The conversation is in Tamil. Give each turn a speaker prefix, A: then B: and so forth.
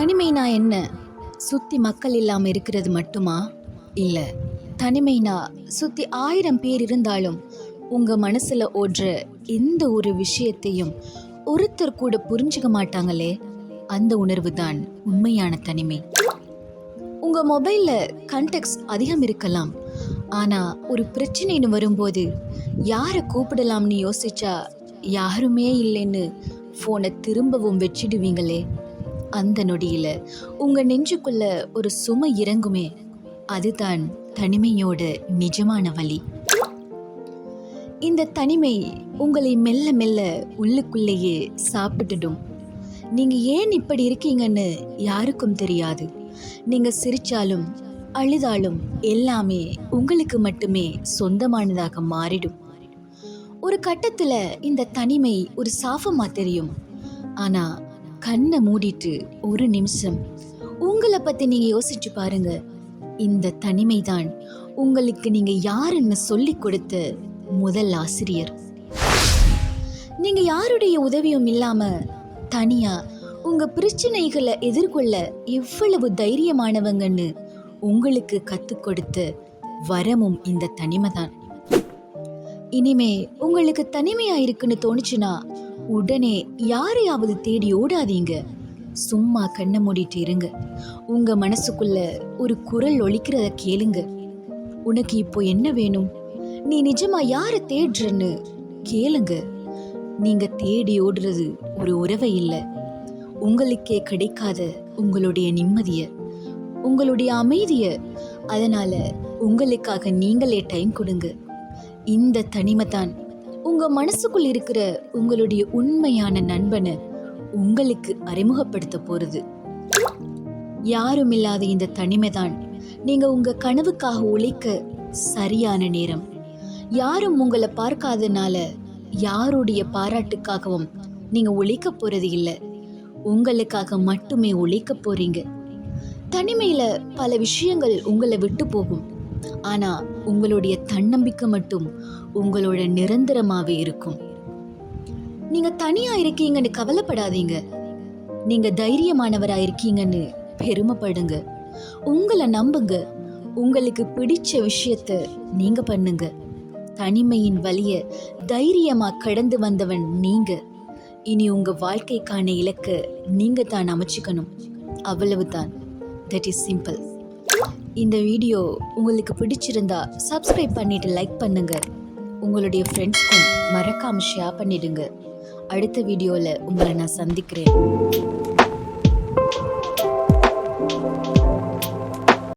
A: தனிமைனா என்ன? சுத்தி மக்கள் இல்லாம இருக்கிறது மட்டுமா? இல்ல, தனிமைனா சுத்தி 1000 பேர் இருந்தாலும் உங்க மனசுல ஓடுற எந்த ஒரு விஷயத்தையும் ஒருத்தர் கூட புரிஞ்சுக்க மாட்டாங்களே, அந்த உணர்வு தான் உண்மையான தனிமை. உங்க மொபைல்ல கண்டெக்ட்ஸ் அதிகம் இருக்கலாம், ஆனா ஒரு பிரச்சனைன்னு வரும்போது யாரை கூப்பிடலாம்னு யோசிச்சா யாருமே இல்லைன்னு போனை திரும்பவும் வச்சிடுவீங்களே, அந்த நொடியில உங்க நெஞ்சுக்குள்ள ஒரு சுமை இறங்குமே, அதுதான் தனிமையோட நிஜமான வலி. இந்த தனிமை உங்களை மெல்ல மெல்ல உள்ளுக்குள்ளேயே சாப்பிட்டுடும். நீங்க ஏன் இப்படி இருக்கீங்கன்னு யாருக்கும் தெரியாது. நீங்க சிரிச்சாலும் அழுதாலும் எல்லாமே உங்களுக்கு மட்டுமே சொந்தமானதாக மாறிடும். ஒரு கட்டத்துல இந்த தனிமை ஒரு சாபமா தெரியும். ஆனா கண்ணை மூடிட்டு ஒரு நிமிஷம் உங்களை பத்தி நீங்க யோசிச்சு பாருங்க. இந்த தனிமை தான் உங்களுக்கு நீங்க யாருன்னு சொல்லி கொடுத்த முதல் ஆசிரியர். நீங்க யாருடைய உதவியும் இல்லாம தனியா உங்க பிரச்சனைகளை எதிர்கொள்ள எவ்வளவு தைரியமானவங்கன்னு உங்களுக்கு கத்துக் கொடுத்த வரமும் இந்த தனிமை தான். இனிமே உங்களுக்கு தனிமையா இருக்குன்னு தோணுச்சுன்னா உடனே யாரையாவது தேடி ஓடாதீங்க. சும்மா கண்ணை மூடிட்டு இருங்க. உங்க மனசுக்குள்ள ஒரு குரல் ஒலிக்கிறத கேளுங்க. உனக்கு இப்போ என்ன வேணும்? நீ நிஜமா யாரை தேடுறன்னு கேளுங்க. நீங்க தேடி ஓடுறது ஒரு உறவை இல்லை, உங்களுக்கே கிடைக்காத உங்களுடைய நிம்மதிய, உங்களுடைய அமைதிய. அதனால உங்களுக்காக நீங்களே டைம் கொடுங்க. இந்த தனிமை தான் உங்க மனசுக்குள் இருக்கிற உங்களுடைய உண்மையான நண்பனை உங்களுக்கு அறிமுகப்படுத்த போறது. யாரும் இல்லாத இந்த தனிமை தான் நீங்க உங்க கனவுக்காக உழைக்க சரியான நேரம். யாரும் உங்களை பார்க்காதனால யாருடைய பாராட்டுக்காகவும் நீங்க உழைக்க போறது இல்லை, உங்களுக்காக மட்டுமே உழைக்க போறீங்க. தனிமையில பல விஷயங்கள் உங்களை விட்டு போகும், ஆனா உங்களுடைய தன்னம்பிக்கை மட்டும் உங்களோட நிரந்தரமாவே இருக்கும். நீங்க தனியா இருக்கீங்கன்னு கவலைப்படாதீங்க. நீங்க தைரியமானவரா இருக்கீங்கன்னு பெருமைப்படுங்க. உங்களை நம்புங்க. உங்களுக்கு பிடிச்ச விஷயத்த நீங்க பண்ணுங்க. தனிமையின் வலிய தைரியமா கடந்து வந்தவன் நீங்க. இனி உங்க வாழ்க்கைக்கான இலக்க நீங்க தான் அமைச்சுக்கணும். அவ்வளவுதான். That is simple. இந்த வீடியோ உங்களுக்கு பிடிச்சிருந்தா சப்ஸ்கிரைப் பண்ணிட்டு லைக் பண்ணுங்க. உங்களுடைய ஃப்ரெண்ட்ஸ்க்கும் மறக்காம ஷேர் பண்ணிடுங்க. அடுத்த வீடியோல உங்களை நான் சந்திக்கிறேன்.